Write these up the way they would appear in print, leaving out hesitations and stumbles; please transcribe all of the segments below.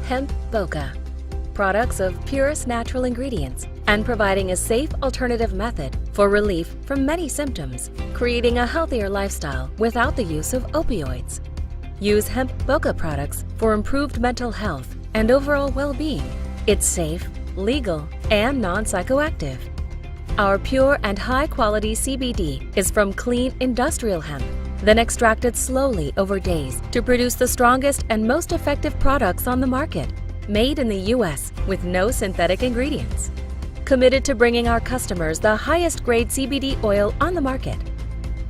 Hemp Boca. Products of purest natural ingredients and providing a safe alternative method for relief from many symptoms, creating a healthier lifestyle without the use of opioids. Use Hemp Boca products for improved mental health and overall well-being. It's safe, legal, and non-psychoactive. Our pure and high-quality CBD is from clean industrial hemp, then extracted slowly over days to produce the strongest and most effective products on the market, made in the U.S. with no synthetic ingredients. Committed to bringing our customers the highest grade CBD oil on the market.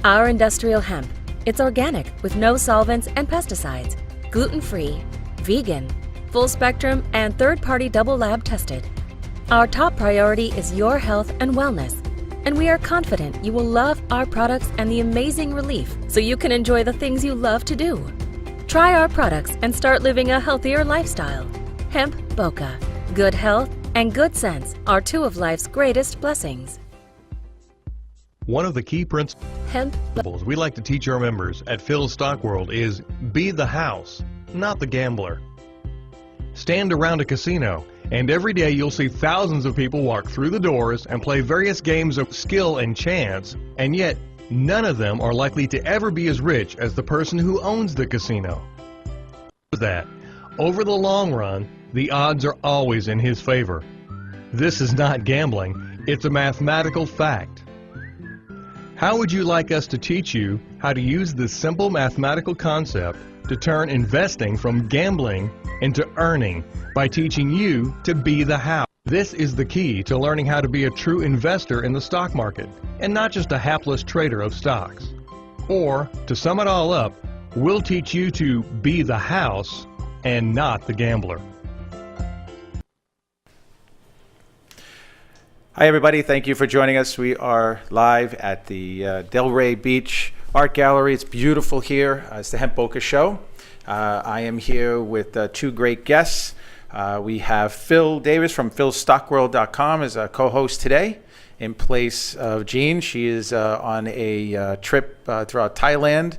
Our industrial hemp, it's organic with no solvents and pesticides, gluten-free, vegan, full spectrum, and third-party double lab tested. Our top priority is your health and wellness, and we are confident you will love our products and the amazing relief so you can enjoy the things you love to do. Try our products and start living a healthier lifestyle. Hemp Boca. Good health and good sense are two of life's greatest blessings. One of the key principles we like to teach our members at Phil's Stock World is be the house, not the gambler. Stand around a casino, and every day you'll see thousands of people walk through the doors and play various games of skill and chance, and yet none of them are likely to ever be as rich as the person who owns the casino. That, over the long run, the odds are always in his favor. This is not gambling, it's a mathematical fact. How would you like us to teach you how to use this simple mathematical concept to turn investing from gambling into earning by teaching you to be the house? This is the key to learning how to be a true investor in the stock market and not just a hapless trader of stocks. Or, to sum it all up, we'll teach you to be the house and not the gambler. Hi everybody, thank you for joining us. We are live at the Delray Beach Art Gallery. It's beautiful here. It's the Hemp Boca Show. I am here with two great guests. We have Phil Davis from philstockworld.com as a co-host today in place of Jean. She is on a trip throughout Thailand,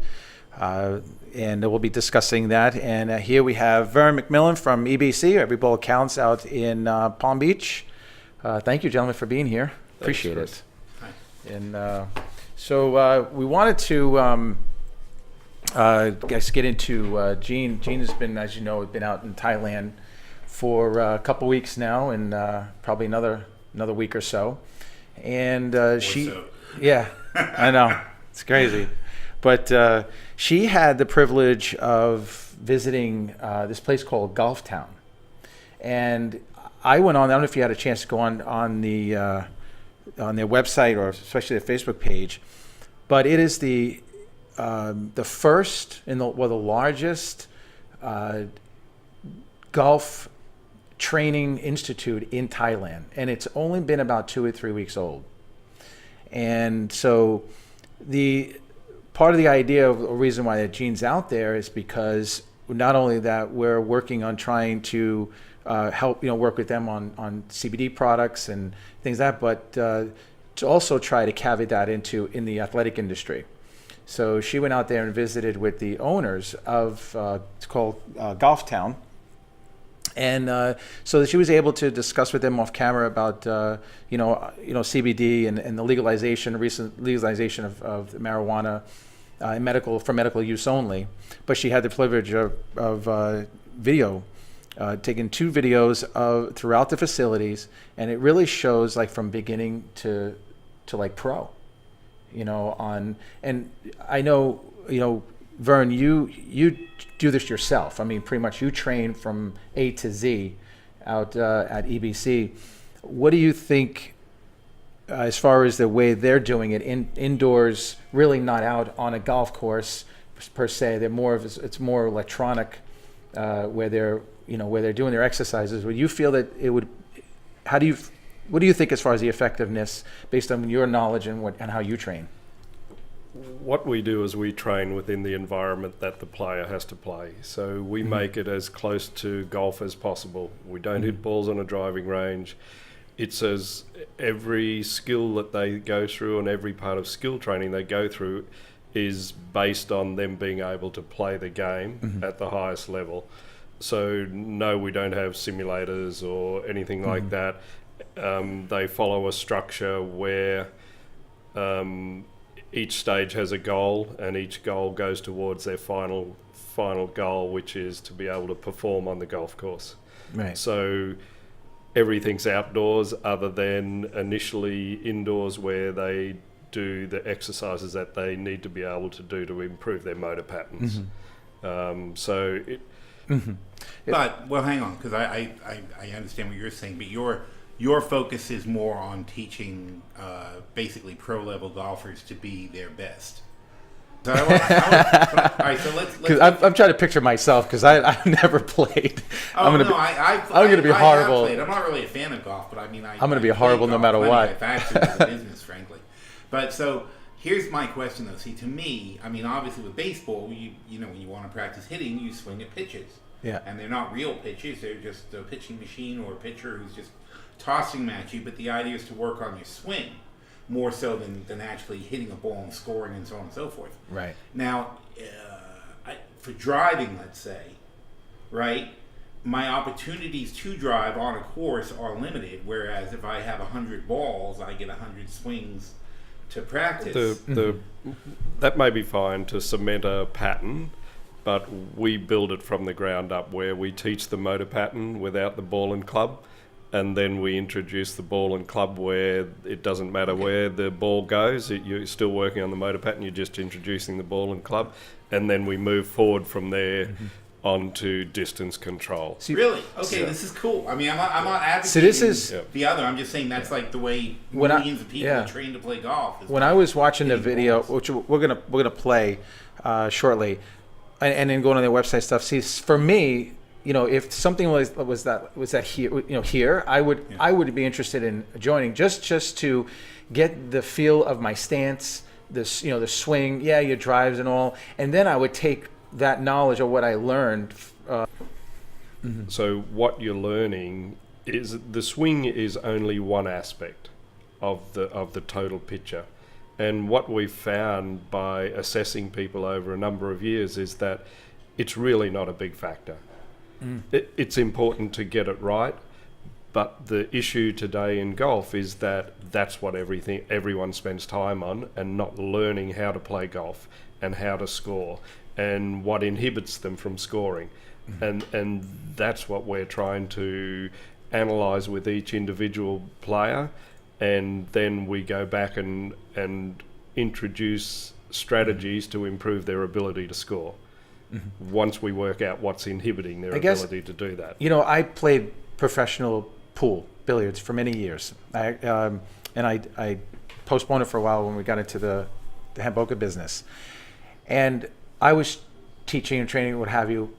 and we'll be discussing that. And here we have Vern McMillan from EBC, Every Bowl Counts, out in Palm Beach. Thank you, gentlemen, for being here. Appreciate it. Hi. And so we wanted to guys get into Jean. Jean has been, as you know, been out in Thailand for a couple weeks now, and probably another week or so. And yeah, I know, it's crazy. But she had the privilege of visiting this place called Gulf Town, and I went on. I don't know if you had a chance to go on their website or especially the Facebook page, but it is the first and the largest golf training institute in Thailand, and it's only been about 2 or 3 weeks old. And so the part of the idea of the reason why that Jean's out there is because not only that we're working on trying to help work with them on CBD products and things like that, but to also try to caveat that in the athletic industry. So she went out there and visited with the owners of it's called Golf Town, and so that she was able to discuss with them off camera about CBD and the recent legalization of marijuana for medical use only. But she had the privilege of video. Taken 2 videos throughout the facilities, and it really shows like from beginning to like pro, and I know, Vern, you do this yourself. I mean, pretty much you train from A to Z out at EBC. What do you think as far as the way they're doing it indoors, really not out on a golf course per se? It's more electronic, where they're doing their exercises. Would you feel that it would? What do you think as far as the effectiveness, based on your knowledge and how you train? What we do is we train within the environment that the player has to play. So we make it as close to golf as possible. We don't hit balls on a driving range. It's as every skill that they go through and every part of skill training they go through is based on them being able to play the game at the highest level. So no, we don't have simulators or anything like that. They follow a structure where each stage has a goal, and each goal goes towards their final goal, which is to be able to perform on the golf course. Right. So everything's outdoors other than initially indoors, where they do the exercises that they need to be able to do to improve their motor patterns. But, well, hang on, because I understand what you're saying, but your focus is more on teaching basically pro-level golfers to be their best. So all right, so let's I'm trying to picture myself, because I've never played. I'm going to be horrible. I'm not really a fan of golf, but I mean, I'm going to be horrible no matter what. I've actually in the business, frankly. But so here's my question, though. See, to me, I mean, obviously with baseball, you know, when you want to practice hitting, you swing at pitches. Yeah. And they're not real pitches. They're just a pitching machine or a pitcher who's just tossing them at you. But the idea is to work on your swing more so than actually hitting a ball and scoring and so on and so forth. Right. Now, for driving, let's say, right, my opportunities to drive on a course are limited, whereas if I have 100 balls, I get 100 swings to practice. That may be fine to cement a pattern, but we build it from the ground up, where we teach the motor pattern without the ball and club, and then we introduce the ball and club where it doesn't matter where the ball goes. You're still working on the motor pattern, you're just introducing the ball and club, and then we move forward from there onto distance control. Really? Okay, this is cool. I mean, I'm not advocating So this is the other. I'm just saying that's like the way millions of people are trained to play golf. When I was watching the video, which we're gonna play shortly, and then going on their website stuff. See, for me, you know, if something was that here, you know, here, I would be interested in joining just to get the feel of my stance, this, you know, the swing, your drives and all, and then I would take that knowledge of what I learned. So what you're learning is the swing is only one aspect of the total picture. And what we've found by assessing people over a number of years is that it's really not a big factor. It's important to get it right, but the issue today in golf is that that's what everyone spends time on, and not learning how to play golf and how to score and what inhibits them from scoring. And that's what we're trying to analyze with each individual player, and then we go back and introduce strategies to improve their ability to score. Once we work out what's inhibiting their ability to do that. You know, I played professional pool billiards for many years. I postponed it for a while when we got into the Hemp Boca business. And I was teaching and training, what have you,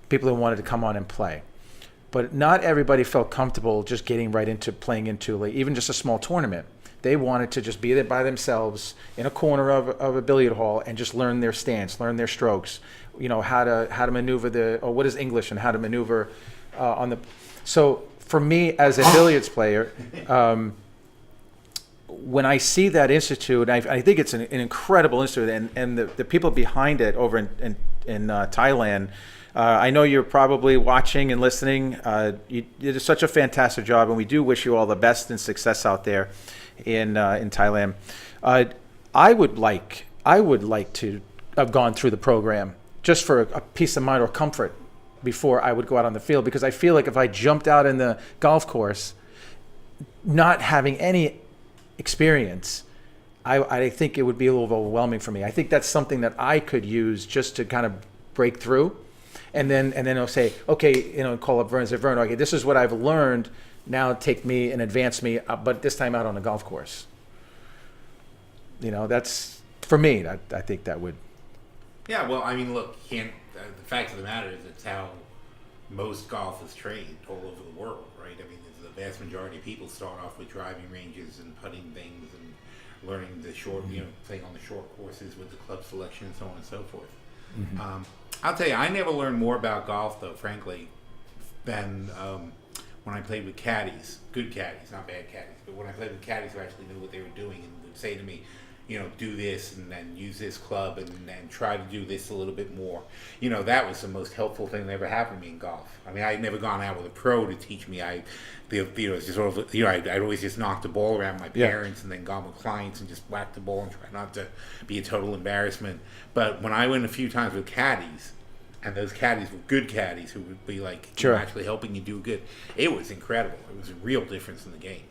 people who wanted to come on and play. But not everybody felt comfortable just getting right into playing into, like, even just a small tournament. They wanted to just be there by themselves in a corner of a billiard hall and just learn their stance, learn their strokes, you know, how to maneuver what is English and how to maneuver on the. So for me as a billiards player, when I see that institute, I think it's an incredible institute, and the people behind it over in Thailand. I know you're probably watching and listening. You did such a fantastic job, and we do wish you all the best and success out there in Thailand. I would like to have gone through the program just for a peace of mind or comfort before I would go out on the field, because I feel like if I jumped out in the golf course, not having any experience, I think it would be a little overwhelming for me. I think that's something that I could use just to kind of break through, and then I'll say, okay, you know, call up Vern and say, Vern, okay, this is what I've learned. Now take me and advance me, but this time out on a golf course. You know, that's for me. I think that would. Yeah, well, I mean, look, the fact of the matter is it's how most golf is trained all over the world, right? I mean, the vast majority of people start off with driving ranges and putting things and learning the short, you know, playing on the short courses with the club selection and so on and so forth. I'll tell you, I never learned more about golf, though, frankly, than when I played with caddies, good caddies, not bad caddies, but when I played with caddies who actually knew what they were doing and would say to me, do this and then use this club and try to do this a little bit more. That was the most helpful thing that ever happened to me in golf. I mean, I'd never gone out with a pro to teach me. It's just sort of, I'd always just knock the ball around my parents and then gone with clients and just whack the ball and try not to be a total embarrassment. But when I went a few times with caddies, and those caddies were good caddies who would be like actually helping you do good, it was incredible. It was a real difference in the game.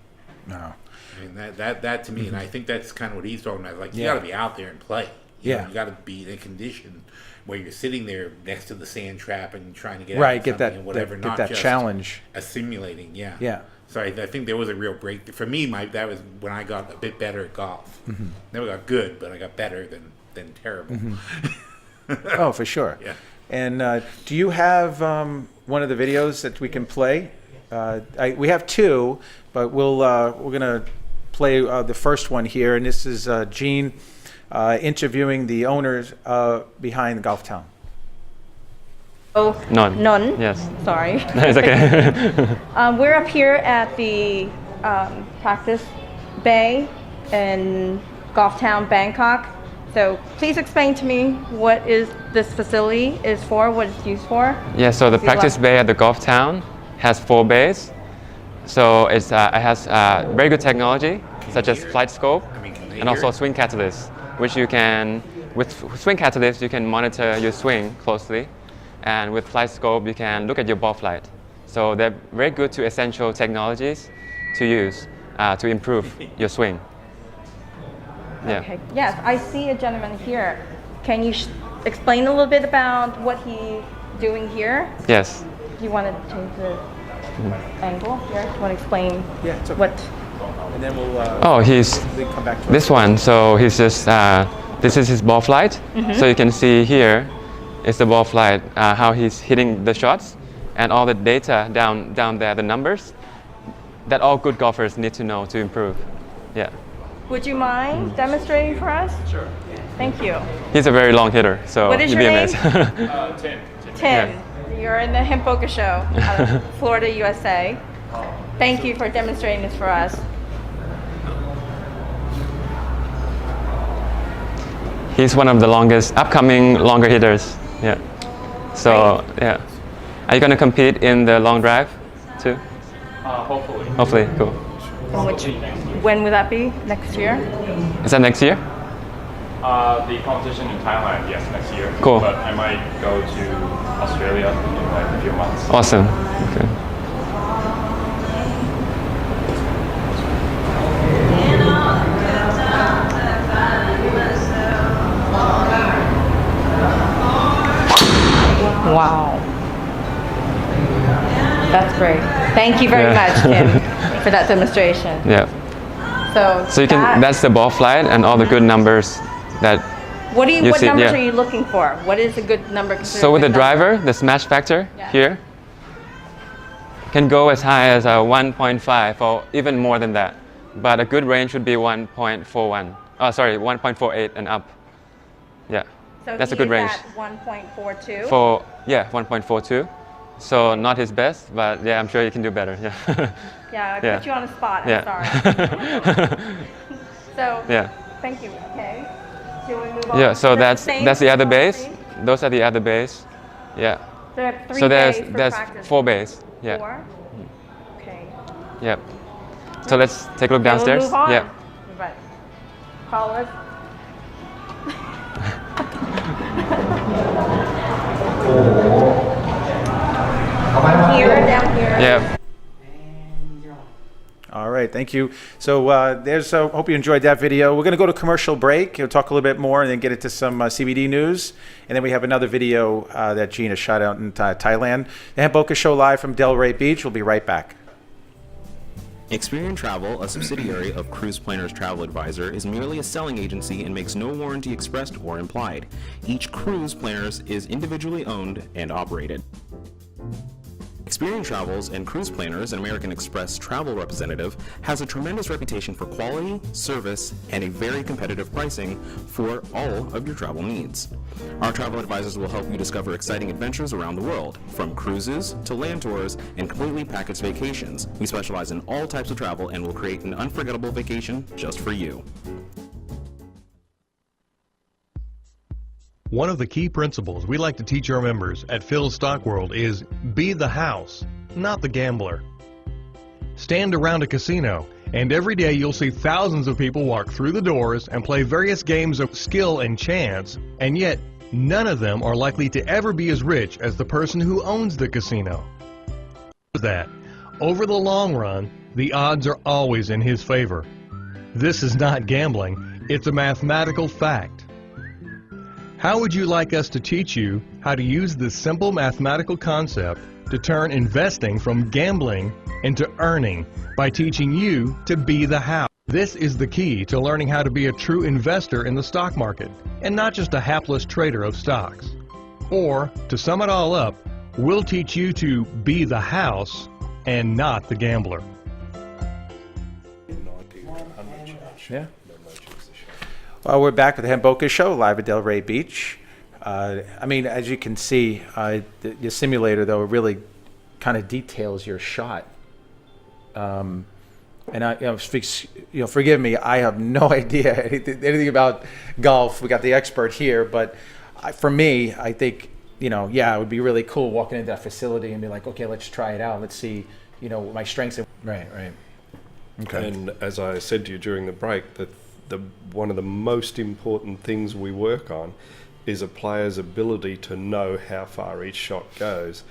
No. I mean, that to me, and I think that's kind of what he's talking about. Like, you got to be out there and play. You got to be in a condition where you're sitting there next to the sand trap and trying to get out get that and whatever, get not that just challenge. Assimilating, Yeah. So I think there was a real break for me. That was when I got a bit better at golf. Never got good, but I got better than terrible. Oh, for sure. Yeah. And do you have one of the videos that we can play? We have two, but we're gonna play the first one here, and this is Gene interviewing the owners behind Golf Town. Oh, none. Yes. Sorry. It's okay. We're up here at the practice bay in Golf Town, Bangkok. So please explain to me what is this facility is for, what it's used for. Yeah, so the practice bay at the Golf Town has 4 bays. So it has very good technology, such as flight scope and also swing catalyst, which you can, with swing catalyst, you can monitor your swing closely. And with flight scope, you can look at your ball flight. So they're very good to essential technologies to use to improve your swing. Yeah. Okay. Yes, I see a gentleman here. Can you explain a little bit about what he's doing here? Yes. You want to change the angle here? Do you want to explain it's okay. what? And then we'll come back to this one. So he's just this is his ball flight. So you can see here is the ball flight, how he's hitting the shots, and all the data down there, the numbers that all good golfers need to know to improve. Yeah. Would you mind demonstrating for us? Sure. Thank you. He's a very long hitter, so what is you'd your be name? amazed. Tim. You're in the Hemp Boca show out of Florida, USA. Thank you for demonstrating this for us. He's one of the upcoming longer hitters. Yeah. So yeah, are you going to compete in the long drive too? Hopefully. Hopefully, cool. When will that be? Next year? Is that next year? The competition in Thailand, yes, next year. Cool. But I might go to Australia in like a few months. Awesome. Okay. Wow. That's great. Thank you very much, Tim, for that demonstration. Yeah. So you can. That's the ball flight and all the good numbers that. What see, numbers are you looking for? What is a good number? So with the driver, the smash factor here can go as high as 1.5 or even more than that. But a good range would be 1.41. Oh, sorry, 1.48 and up. Yeah. So that's a good range. At 1.42. 1.42. So not his best, but yeah, I'm sure you can do better. Yeah. Yeah, I put you on the spot. I'm sorry. So thank you. Okay. Shall we move on? Yeah. So that's the other base. Those are the other base. Yeah. There are 3 so bays there's practice. 4 bays. Yeah. 4? Okay. Yep. So let's take a look downstairs. We'll move on. Yeah. Right. Call us. Down here. Yeah. All right, thank you. So hope you enjoyed that video. We're going to go to commercial break. We'll talk a little bit more and then get into some CBD news. And then we have another video that Gina shot out in Thailand. The Hemp Boca Show live from Delray Beach. We'll be right back. Experian Travel, a subsidiary of Cruise Planners Travel Advisor, is merely a selling agency and makes no warranty expressed or implied. Each cruise planners is individually owned and operated. Experian Travels and Cruise Planners, an American Express travel representative, has a tremendous reputation for quality, service, and a very competitive pricing for all of your travel needs. Our travel advisors will help you discover exciting adventures around the world, from cruises to land tours and completely packaged vacations. We specialize in all types of travel and will create an unforgettable vacation just for you. One of the key principles we like to teach our members at Phil's Stock World is be the house, not the gambler. Stand around a casino, and every day you'll see thousands of people walk through the doors and play various games of skill and chance, and yet none of them are likely to ever be as rich as the person who owns the casino. That, over the long run, the odds are always in his favor. This is not gambling, it's a mathematical fact. How would you like us to teach you how to use this simple mathematical concept to turn investing from gambling into earning by teaching you to be the house? This is the key to learning how to be a true investor in the stock market and not just a hapless trader of stocks. Or, to sum it all up, we'll teach you to be the house and not the gambler. Yeah. Well, we're back with the Hemp Boca Show, live at Delray Beach. I mean, as you can see, the simulator, though, really kind of details your shot. And forgive me, I have no idea anything about golf. We got the expert here, but for me, I think, it would be really cool walking into that facility and be like, okay, let's try it out. Let's see, my strengths. Right. Okay. And as I said to you during the break, that one of the most important things we work on is a player's ability to know how far each shot goes,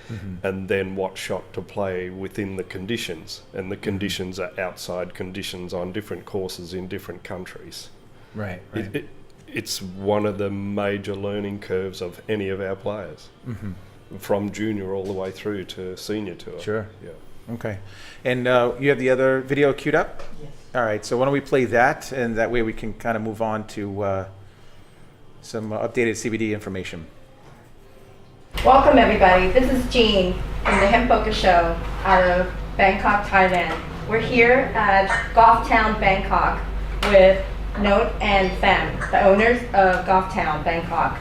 and then what shot to play within the conditions. And the conditions are outside conditions on different courses in different countries. Right. It's one of the major learning curves of any of our players, from junior all the way through to senior tour. Sure. Yeah. Okay. And you have the other video queued up? Yes. All right. So why don't we play that, and that way we can kind of move on to some updated CBD information. Welcome everybody. This is Jean from the Hemp Boca Show out of Bangkok, Thailand. We're here at Golf Town, Bangkok with Note and Fem, the owners of Golf Town, Bangkok.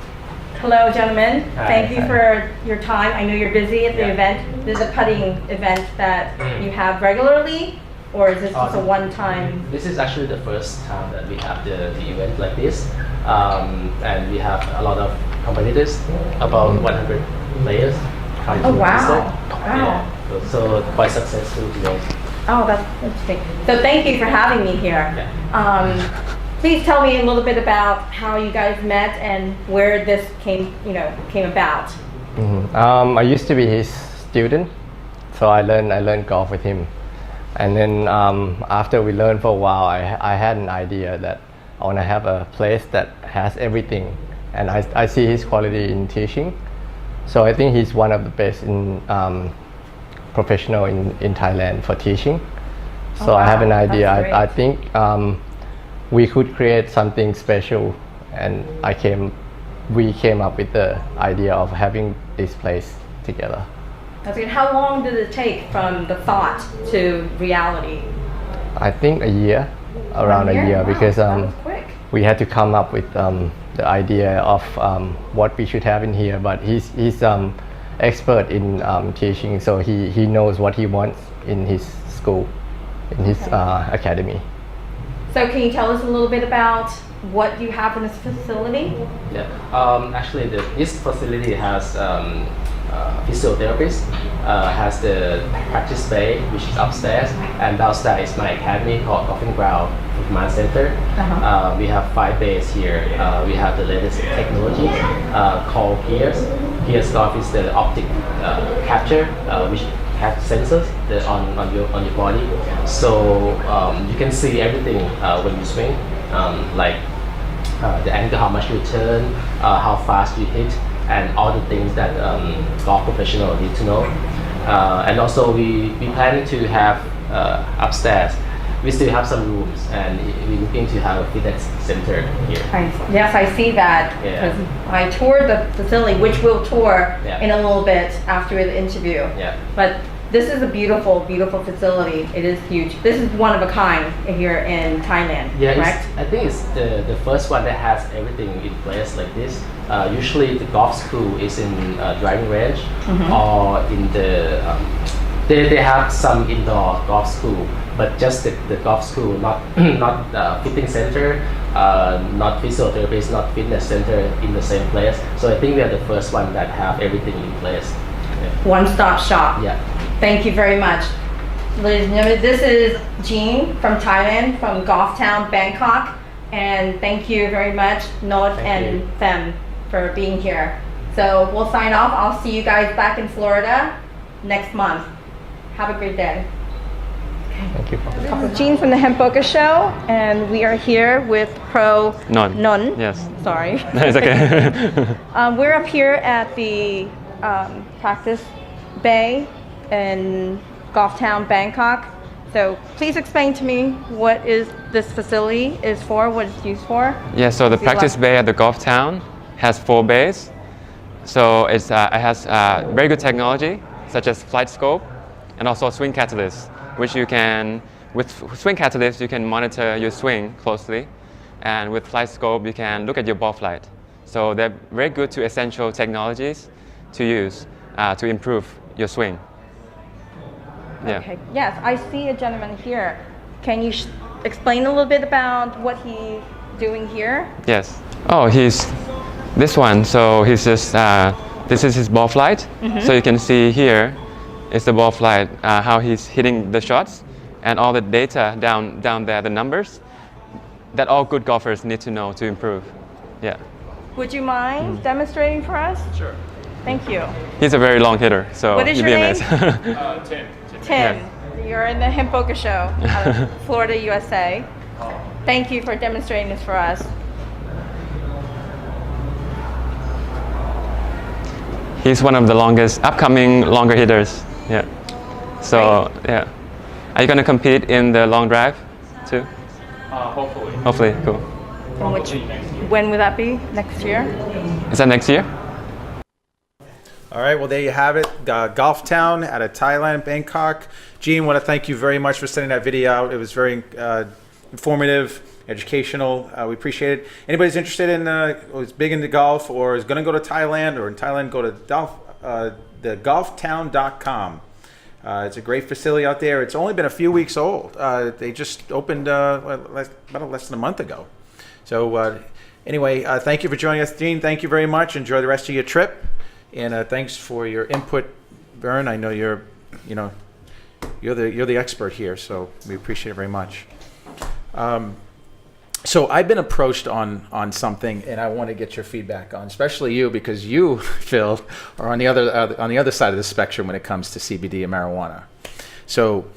Hello gentlemen. Thank you for your time. I know you're busy at the event. This is a putting event that you have regularly, or is this just a one-time? This is actually the first time that we have the event like this. And we have a lot of competitors, about 100 players. Oh wow! Yeah, so quite successful today. Oh, that's interesting. So thank you for having me here. Yeah. Please tell me a little bit about how you guys met and where this came about. I used to be his student, so I learned golf with him. And then after we learned for a while, I had an idea that I want to have a place that has everything, and I see his quality in teaching. So I think he's one of the best in professional in Thailand for teaching. So I have an idea. I think we could create something special, and we came up with the idea of having this place together. That's good. How long did it take from the thought to reality? I think around a year, wow, because that was quick. we had to come up with the idea of what we should have in here. But he's expert in teaching, so he knows what he wants in his school, in his academy. So can you tell us a little bit about what you have in this facility? Yeah, actually this facility has physiotherapist, has the practice bay, which is upstairs, and downstairs is my academy called Golfing Ground Command Center. We have 5 bays here. We have the latest technology called Pierce. Pierce Golf is the optic capture, which have sensors on your body, so you can see everything when you swing, like the angle, how much you turn, how fast you hit, and all the things that golf professionals need to know. And also we plan to have upstairs, we still have some rooms, and we're looking to have a fitness center here. Yes, I see that, because I toured the facility, which we'll tour in a little bit after the interview. But this is a beautiful, beautiful facility. It is huge. This is one of a kind here in Thailand, correct? I think it's the first one that has everything in place like this. Usually the golf school is in driving range, or in the they have some indoor golf school, but just the golf school, not fitting center, not physiotherapist, not fitness center in the same place. So I think we are the first one that have everything in place. Yeah. One-stop shop. Yeah. Thank you very much. Ladies and gentlemen, this is Jean from Thailand, from Golf Town, Bangkok. And thank you very much, Not and Fem, for being here. So we'll sign off. I'll see you guys back in Florida next month. Have a great day. Thank you. Jean from the Hemp Boca Show, and we are here with Pro Non. Yes. Sorry. It's okay. We're up here at the Practice Bay in Golf Town, Bangkok. So please explain to me what is this facility is for, what it's used for. Yeah, so the practice bay at the Golf Town has 4 bays. So it has very good technology, such as flight scope and also swing catalyst, which you can, with swing catalyst, you can monitor your swing closely. And with flight scope, you can look at your ball flight. So they're very good to essential technologies to use to improve your swing. Yeah. Okay. Yes, I see a gentleman here. Can you explain a little bit about what he's doing here? Yes. Oh, he's this one. So he's just this is his ball flight. So you can see here is the ball flight, how he's hitting the shots, and all the data down there, the numbers that all good golfers need to know to improve. Yeah. Would you mind demonstrating for us? Sure. Thank you. He's a very long hitter, so What is you'd your be name? amazed. Tim. Tim. You're in the Hemp Boca Show out of Florida, USA. Thank you for demonstrating this for us. He's one of the longest, upcoming longer hitters. Yeah. So, yeah. Are you going to compete in the long drive too? Hopefully. Hopefully, cool. When would that be? Next year? Is that next year? All right, well, there you have it. Golf Town out of Thailand, Bangkok. Gene, want to thank you very much for sending that video out. It was very informative, educational. We appreciate it. Anybody's interested in, who's big into golf or is going to go to Thailand, or in Thailand, go to thegolftown.com. It's a great facility out there. It's only been a few weeks old. They just opened about less than a month ago. So anyway, thank you for joining us, Gene. Thank you very much. Enjoy the rest of your trip. And thanks for your input, Vern. I know you're the expert here, so we appreciate it very much. So I've been approached on something, and I want to get your feedback on, especially you, because you, Phil, are on the other side of the spectrum when it comes to CBD and marijuana. So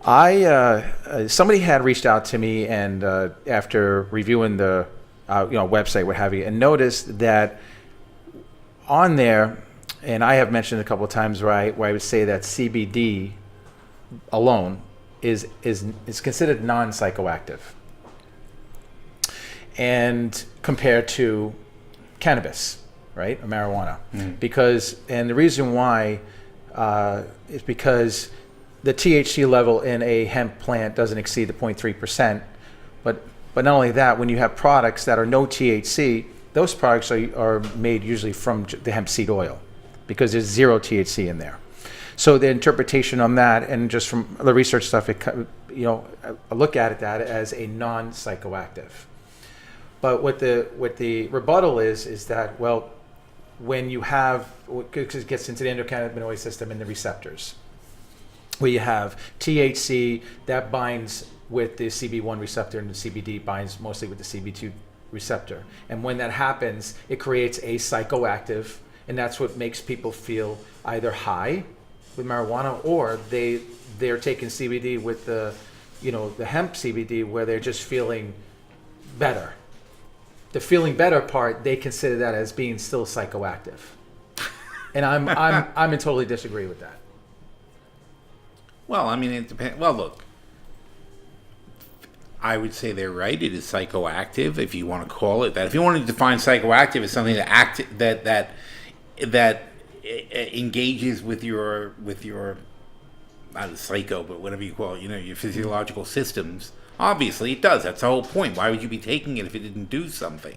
somebody had reached out to me, and after reviewing the website, what have you, and noticed that on there, and I have mentioned a couple of times where I would say that CBD alone is considered non-psychoactive, and compared to cannabis, right, or marijuana, and the reason why is because the THC level in a hemp plant doesn't exceed the 0.3%, but not only that, when you have products that are no THC, those products are made usually from the hemp seed oil, because there's 0 THC in there. So the interpretation on that, and just from the research stuff, I look at that as a non-psychoactive. But what the rebuttal is that, well, when you have, because it gets into the endocannabinoid system and the receptors, where you have THC that binds with the CB1 receptor, and the CBD binds mostly with the CB2 receptor. And when that happens, it creates a psychoactive, and that's what makes people feel either high with marijuana, or they're taking CBD with the hemp CBD, where they're just feeling better. The feeling better part, they consider that as being still psychoactive. And I'm in totally disagree with that. Well, I mean, it depends. Well, look, I would say they're right. It is psychoactive, if you want to call it that. If you want to define psychoactive as something that engages with your not a psycho, but whatever you call it, your physiological systems. Obviously, it does. That's the whole point. Why would you be taking it if it didn't do something?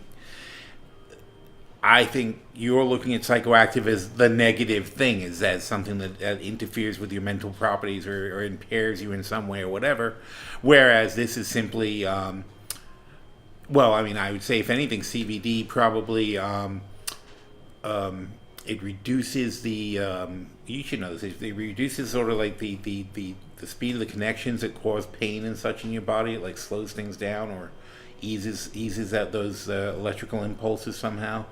I think you're looking at psychoactive as the negative thing, as something that interferes with your mental properties or impairs you in some way or whatever. Whereas this is simply Well, I mean, I would say if anything, CBD probably it reduces the you should know this. It reduces sort of like the speed of the connections that cause pain and such in your body. It like slows things down or eases out those electrical impulses somehow.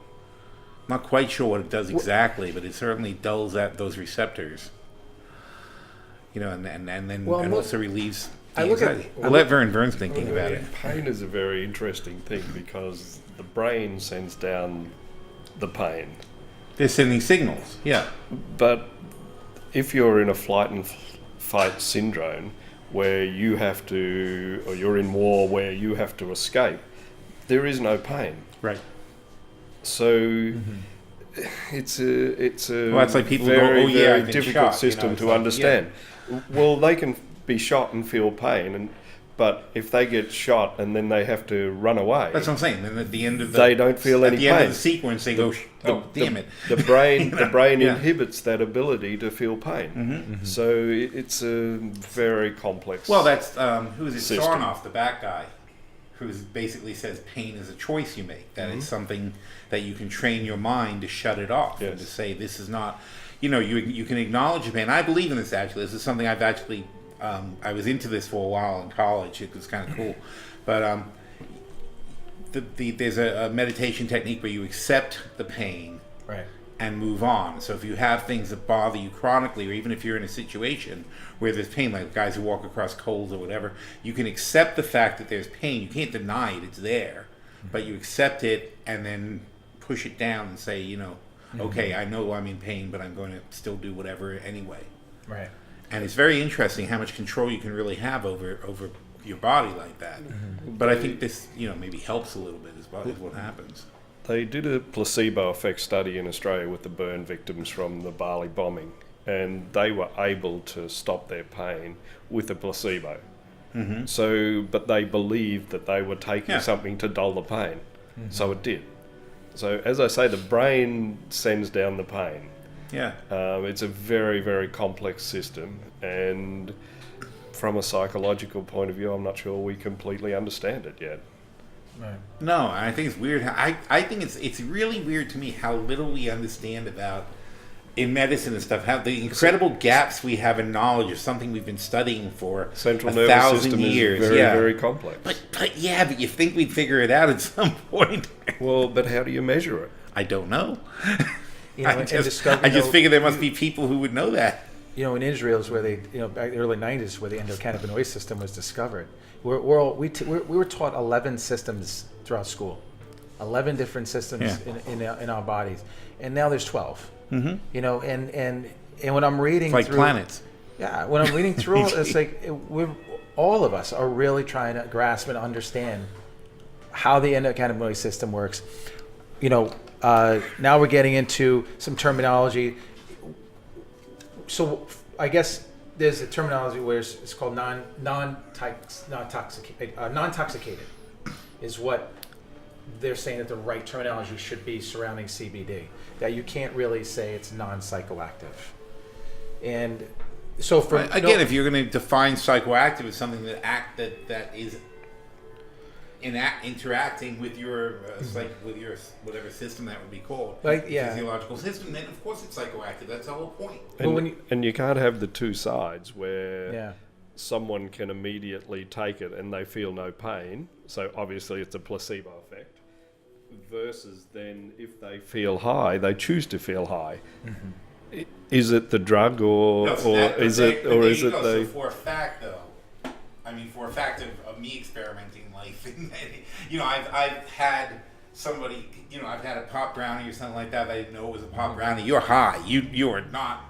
Not quite sure what it does exactly, but it certainly dulls out those receptors. You know, and then also relieves the anxiety. I'll let Vern's thinking about it. Pain is a very interesting thing because the brain sends down the pain. They're sending signals, yeah. But if you're in a flight and fight syndrome where you have to, or you're in war where you have to escape, there is no pain. Right. So it's a well, it's like people very, go, very I've been difficult shot, system to like, understand. Well, they can be shot and feel pain, but if they get shot and then they have to run away, that's what I'm saying. Then at the end of they don't feel any pain. At the end of the sequence, they go, damn it. The brain inhibits that ability to feel pain. So it's a very complex. Well, that's who is it? System. Sarnoff, the back guy, who basically says pain is a choice you make. That it's something that you can train your mind to shut it off and to say this is not. You know, you can acknowledge the pain. I believe in this actually. This is something I've actually. I was into this for a while in college. It was kind of cool, but there's a meditation technique where you accept the pain and move on. So if you have things that bother you chronically, or even if you're in a situation where there's pain, like guys who walk across coals or whatever, you can accept the fact that there's pain. You can't deny it; it's there, but you accept it and then push it down and say, you know, okay, I know I'm in pain, but I'm going to still do whatever anyway. Right. And it's very interesting how much control you can really have over your body like that. But I think this, you know, maybe helps a little bit is what happens. They did a placebo effect study in Australia with the burn victims from the Bali bombing, and they were able to stop their pain with a placebo. So, but they believed that they were taking something to dull the pain. So it did. So as I say, the brain sends down the pain. Yeah. It's a very, very complex system, and from a psychological point of view, I'm not sure we completely understand it yet. Right. No, I think it's weird. I think it's really weird to me how little we understand about in medicine and stuff. How the incredible gaps we have in knowledge of something we've been studying for Central 1,000 nervous system years. is very, very complex. But you think we'd figure it out at some point? Well, but how do you measure it? I don't know. You know, I just figure there must be people who would know that. You know, in Israel is where they, you know, back in the early 90s, where the endocannabinoid system was discovered. We were taught 11 systems throughout school, 11 different systems in our bodies, and now there's 12. You know, and when I'm reading, it's like planets. Yeah, when I'm reading through, it's like all of us are really trying to grasp and understand how the endocannabinoid system works. You know. Now we're getting into some terminology. So I guess there's a terminology where it's called non-toxicated is what they're saying that the right terminology should be surrounding CBD. That you can't really say it's non-psychoactive. And so for again, if you're going to define psychoactive as something that is interacting with your with your whatever system that would be called, physiological system, then of course it's psychoactive. That's the whole point. And you can't have the two sides where someone can immediately take it and they feel no pain. So obviously it's a placebo effect. Versus then if they feel high, they choose to feel high. Is it the drug or is it So for a fact though, I mean, for a fact of me experimenting in life, you know, I've had somebody, you know, I've had a pop brownie or something like that. I didn't know it was a pop brownie. You're high. You are not.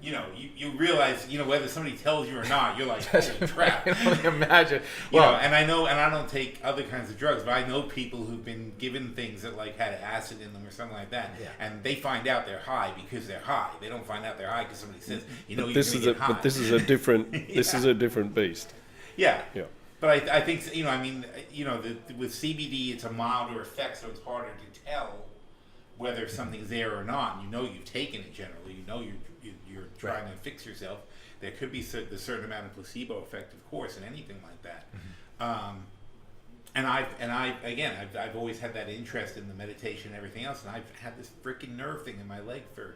You know, you realize, you know, whether somebody tells you or not, you're like, holy crap. I can only imagine. Well, and I know, and I don't take other kinds of drugs, but I know people who've been given things that like had acid in them or something like that, and they find out they're high because they're high. They don't find out they're high because somebody says, you know, you're going to get high. But this is a different. This is a different beast. Yeah. But I think, you know, I mean, you know, with CBD, it's a milder effect, so it's harder to tell whether something's there or not. You know you've taken it generally. You know you're trying to fix yourself. There could be a certain amount of placebo effect, of course, in anything like that. I've always had that interest in the meditation and everything else, and I've had this freaking nerve thing in my leg for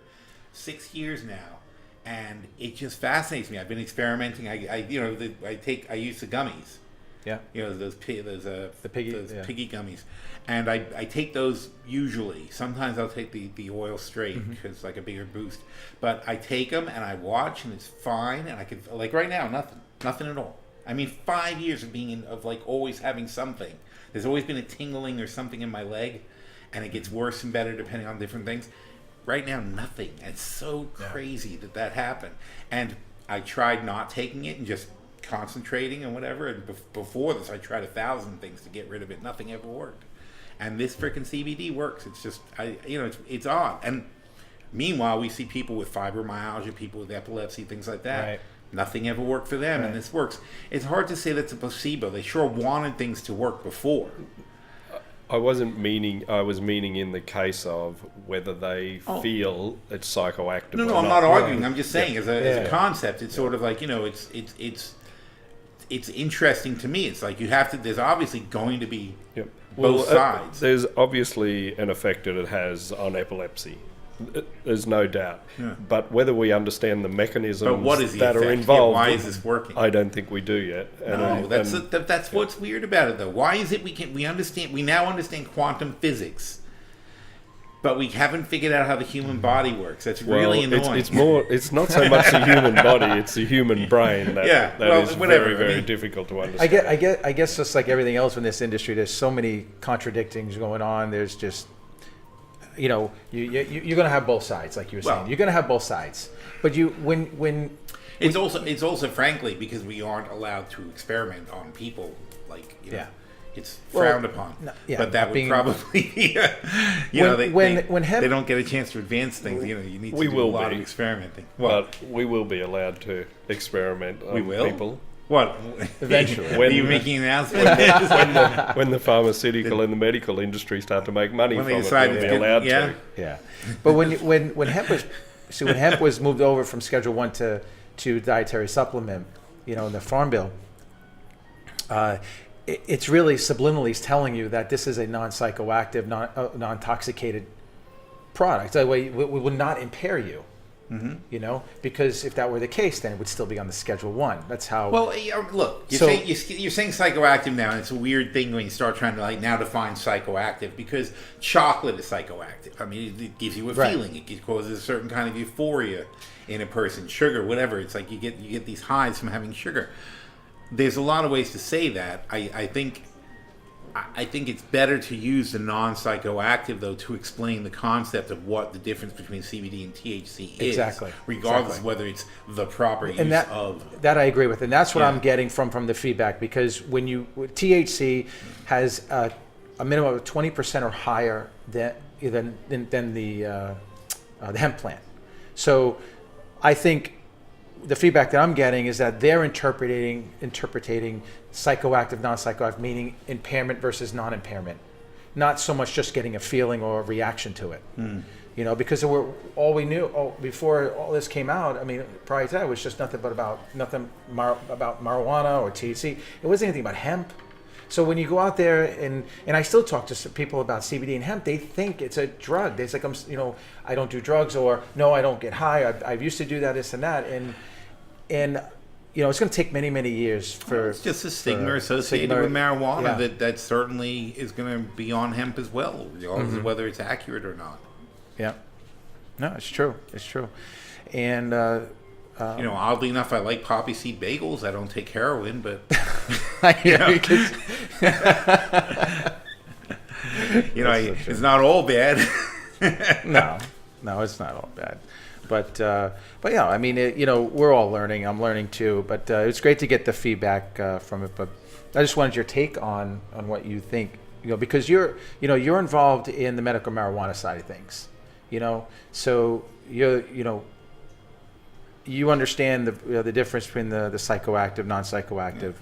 6 years now, and it just fascinates me. I've been experimenting. I use the gummies. Yeah. Those piggy piggy gummies, and I take those usually. Sometimes I'll take the oil straight because it's like a bigger boost. But I take them and I watch, and it's fine. And I can, like right now, nothing at all. I mean, 5 years of being always having something. There's always been a tingling or something in my leg, and it gets worse and better depending on different things. Right now, nothing. It's so crazy that happened. And I tried not taking it and just concentrating and whatever. And before this, I tried 1,000 things to get rid of it. Nothing ever worked. And this freaking CBD works. It's just, it's odd. And meanwhile, we see people with fibromyalgia, people with epilepsy, things like that. Right. Nothing ever worked for them, and this works. It's hard to say that's a placebo. They sure wanted things to work before. I was meaning in the case of whether they feel it's psychoactive. No, I'm not arguing. I'm just saying as a concept, it's sort of like, it's interesting to me. It's like there's obviously going to be both sides. There's obviously an effect that it has on epilepsy. There's no doubt. Yeah. But whether we understand the mechanisms that are involved, why is this working? I don't think we do yet. That's what's weird about it, though. Why is it we now understand quantum physics, but we haven't figured out how the human body works? That's really annoying. It's not so much the human body; it's the human brain that is very difficult to understand. I guess just like everything else in this industry, there's so many contradictions going on. There's just, you're going to have both sides, like you were saying. You're going to have both sides, but it's also frankly because we aren't allowed to experiment on people, it's frowned upon. But that would probably when hemp, they don't get a chance to advance things. You need to do a lot of experimenting. But we will be allowed to experiment on people. What? Eventually. Are you making an announcement? when the pharmaceutical and the medical industry start to make money from it, they'll be allowed to. Yeah. But when hemp was moved over from Schedule 1 to dietary supplement, in the Farm Bill, it's really subliminally telling you that this is a non-psychoactive, non-intoxicated product. That way, it would not impair you. Mm-hmm. Because if that were the case, then it would still be on the Schedule 1. That's how. Well, look, you're saying psychoactive now, and it's a weird thing when you start trying to now define psychoactive, because chocolate is psychoactive. I mean, it gives you a feeling. It causes a certain kind of euphoria in a person. Sugar, whatever. It's like you get these highs from having sugar. There's a lot of ways to say that. I think it's better to use the non-psychoactive, though, to explain the concept of what the difference between CBD and THC is. Exactly. Regardless of whether it's the proper use of. That I agree with. And that's what I'm getting from the feedback, because THC has a minimum of 20% or higher than the hemp plant. So I think the feedback that I'm getting is that they're interpreting psychoactive, non-psychoactive, meaning impairment versus non-impairment, not so much just getting a feeling or a reaction to it. Because all we knew before all this came out. I mean, prior to that, it was just nothing about marijuana or THC. It wasn't anything about hemp. So when you go out there and I still talk to people about CBD and hemp, they think it's a drug. It's like, I don't do drugs, or no, I don't get high. I used to do that, this and that, and it's going to take many, many years for. It's just a stigma associated with marijuana that certainly is going to be on hemp as well, regardless of whether it's accurate or not. Yeah, no, it's true. It's true, and oddly enough, I like poppy seed bagels. I don't take heroin, but it's not all bad. No, it's not all bad. But yeah, I mean, we're all learning. I'm learning too. But it's great to get the feedback from it. But I just wanted your take on what you think. Because you're involved in the medical marijuana side of things. So you understand the difference between the psychoactive, non-psychoactive.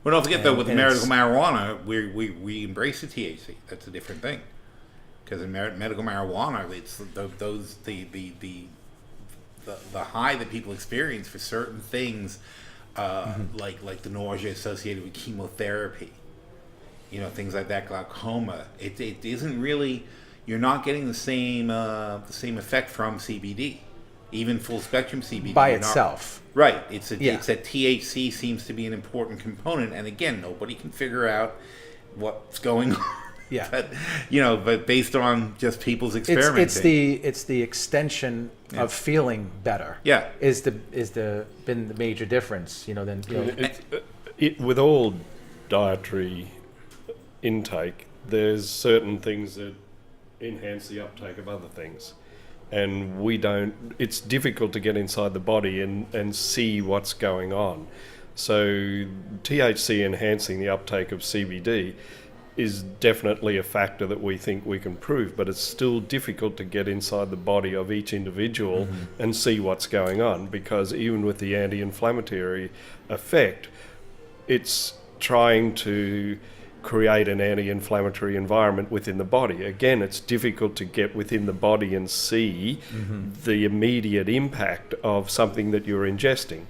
Well, don't forget though, with the medical marijuana, we embrace the THC. That's a different thing. Because in medical marijuana, it's the high that people experience for certain things, like the nausea associated with chemotherapy, things like that, glaucoma. It isn't really, you're not getting the same effect from CBD, even full spectrum CBD by you're not- itself. Right. It's that THC seems to be an important component, and again, nobody can figure out what's going on. Yeah. But based on just people's experimenting. It's the extension of feeling better. Yeah. Is been the major difference, With all dietary intake, there's certain things that enhance the uptake of other things. And it's difficult to get inside the body and see what's going on. So THC enhancing the uptake of CBD is definitely a factor that we think we can prove, but it's still difficult to get inside the body of each individual and see what's going on, because even with the anti-inflammatory effect, it's trying to create an anti-inflammatory environment within the body. Again, it's difficult to get within the body and see the immediate impact of something that you're ingesting.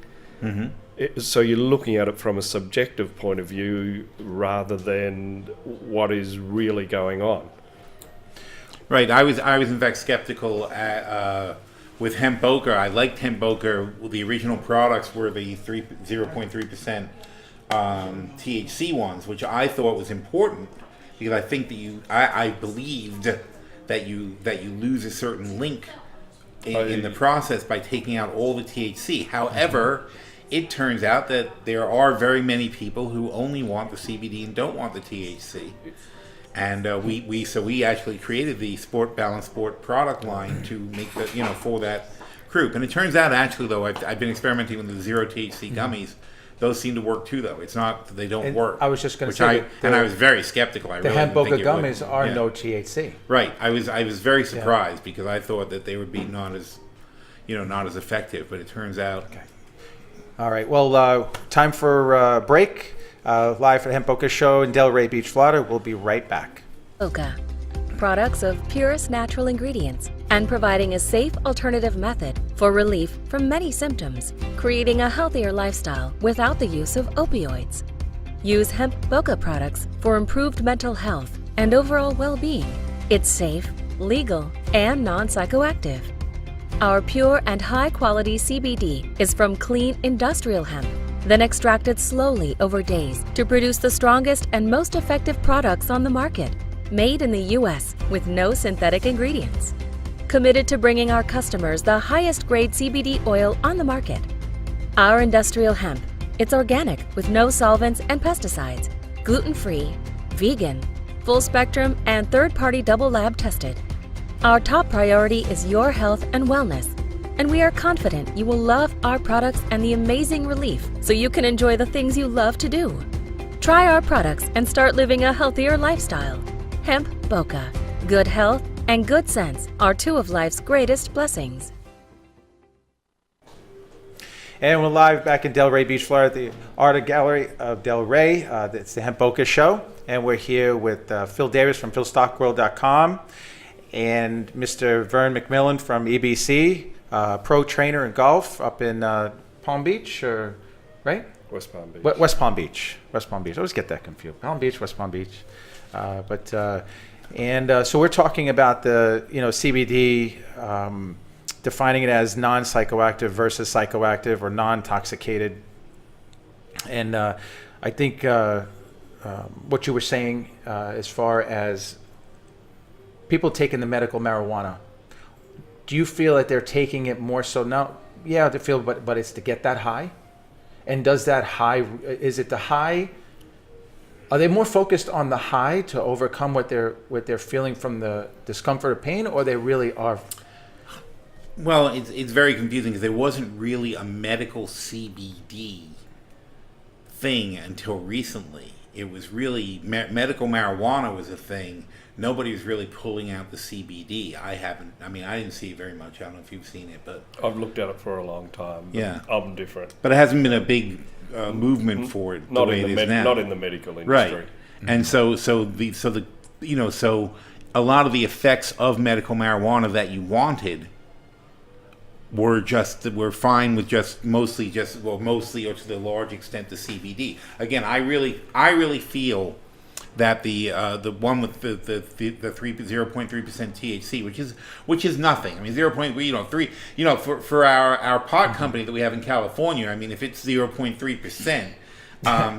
So you're looking at it from a subjective point of view rather than what is really going on. Right. I was in fact skeptical with Hemp Boca. I liked Hemp Boca. The original products were the 0.3% THC ones, which I thought was important because I think that I believed that you lose a certain link in the process by taking out all the THC. However, it turns out that there are very many people who only want the CBD and don't want the THC. And we actually created the Balanced Sport product line to make the for that group. And it turns out actually though I've been experimenting with the zero THC gummies. Those seem to work too though. It's not that they don't work. I was just going to say I was very skeptical. The Hemp Boca gummies are no THC. Right. I was very surprised because I thought that they would be not as effective, but it turns out. Okay. All right. Well, time for a break. Live at the Hemp Boca show in Delray Beach, Florida. We'll be right back. Boca. Products of purest natural ingredients and providing a safe alternative method for relief from many symptoms, creating a healthier lifestyle without the use of opioids. Use Hemp Boca products for improved mental health and overall well-being. It's safe, legal, and non-psychoactive. Our pure and high-quality CBD is from clean industrial hemp, then extracted slowly over days to produce the strongest and most effective products on the market, made in the U.S. with no synthetic ingredients. Committed to bringing our customers the highest grade CBD oil on the market. Our industrial hemp, it's organic with no solvents and pesticides, gluten-free, vegan, full spectrum, and third-party double lab tested. Our top priority is your health and wellness, and we are confident you will love our products and the amazing relief so you can enjoy the things you love to do. Try our products and start living a healthier lifestyle. Hemp Boca. Good health and good sense are two of life's greatest blessings. And we're live back in Delray Beach, Florida, at the Art Gallery of Delray. It's the Hemp Boca show, and we're here with Phil Davis from philstockworld.com. And Mr. Vern McMillan from EBC, pro trainer in golf up in Palm Beach, right? West Palm Beach. West Palm Beach. West Palm Beach. I always get that confused. Palm Beach, West Palm Beach. So we're talking about the CBD, defining it as non-psychoactive versus psychoactive or non-toxicated. And I think what you were saying as far as people taking the medical marijuana, do you feel that they're taking it more so now? Yeah, they feel, but it's to get that high. And does that high? Is it the high? Are they more focused on the high to overcome what they're feeling from the discomfort or pain, or they really are? Well, it's very confusing because there wasn't really a medical CBD thing until recently. It was really medical marijuana was a thing. Nobody was really pulling out the CBD. I didn't see it very much. I don't know if you've seen it, but I've looked at it for a long time. Yeah, I'm different. But it hasn't been a big movement for it. Not in the medical industry. Right. And so a lot of the effects of medical marijuana that you wanted were fine with mostly or to the large extent the CBD. Again, I really feel that the one with the 0.3% THC, which is nothing. I mean, 0.3, for our pot company that we have in California. I mean, if it's 0.3%.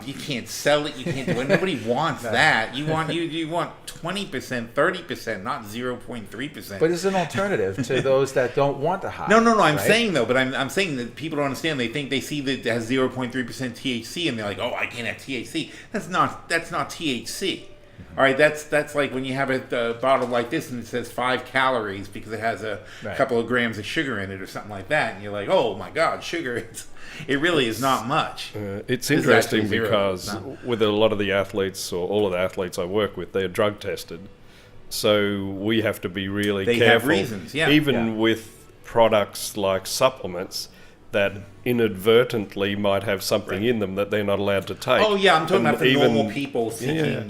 You can't sell it. You can't do it. Nobody wants that. You want 20%, 30%, not 0.3%. But it's an alternative to those that don't want the high. No. I'm right? saying though, but I'm saying that people don't understand. They think they see that it has 0.3% THC, and they're like, "Oh, I can't have THC." That's not THC. All right, that's like when you have a bottle like this and it says 5 calories because it has a couple of grams of sugar in it or something like that, and you're like, "Oh my God, sugar!" It really is not much. It's interesting because with a lot of the athletes, or all of the athletes I work with, they're drug tested, so we have to be really careful. They have reasons, even with products like supplements that inadvertently might have something in them that they're not allowed to take. Oh yeah, I'm talking about the normal people seeking,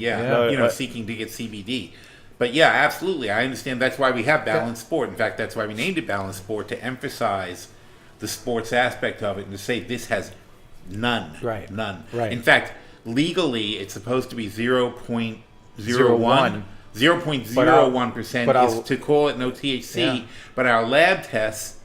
seeking to get CBD. But yeah, absolutely, I understand. That's why we have Balanced Sport. In fact, that's why we named it Balanced Sport, to emphasize the sports aspect of it and to say this has none. None. Right. In fact, legally, it's supposed to be 0.01. 0.01% is to call it no THC, but our lab tests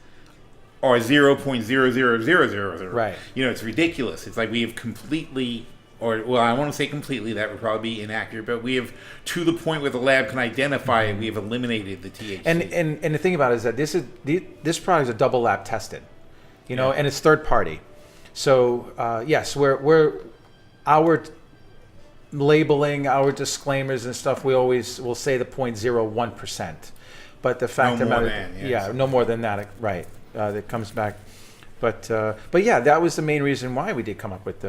are 0.00000. Right. It's ridiculous. It's like we have completely, I want to say completely, that would probably be inaccurate, but we have, to the point where the lab can identify it, we have eliminated the THC. And the thing about it is that this product is a double lab tested, and it's third party. So yes, we're our labeling, our disclaimers and stuff, we always will say the 0.01%, but the fact no about more it, than, no more than that, right? That comes back, but yeah, that was the main reason why we did come up with